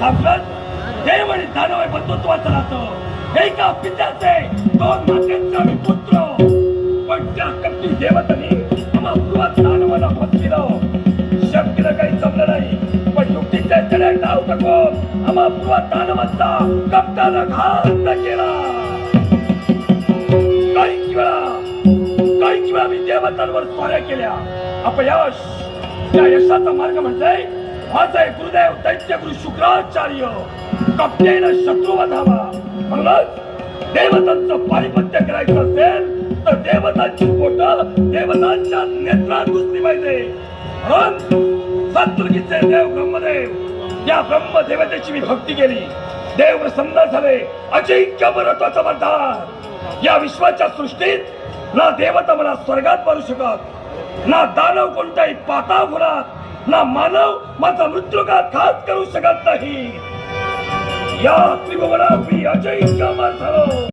सापडत देव आणि दानव हे बंधुत्वाचं नातं एका पित्याचे दोन मातेंचे आम्ही पुत्र पण त्या कपटी देवतांनी आम्हा पूर्वात दानवाला फसविलं शक्य काही जमलं नाही पण युक्तीच्या चढ्यात डाव टाकून आम्हा पूर्वात दानवांचा कपटाला घात केला काही वेळा मी देवतांवर स्वाऱ्या केल्या अपयश या यशाचा मार्ग म्हणजे माझे गुरुदेव दैत्य गुरु शुक्राचार्य कपटेनं शत्रू वधावा म्हणूनच देवतांचं पारिपत्य करायचं असेल तर देवतांची बोटं देवतांच्या नेत्रात घुसली पाहिजे म्हणून सत्तुर्गीचे देव ब्रह्मदेव या ब्रह्मदेवतेची मी भक्ती केली देव प्रसन्न झाले अजिंक्य महत्वाचं म्हणतात या विश्वाच्या सृष्टीत ना देवता मला स्वर्गात मारू शकत ना दानव कोणत्याही पाताळात ना मानव माझा मृत्यूघात करू शकत नाही या त्रिभुवनात मी अजिंक्य झालो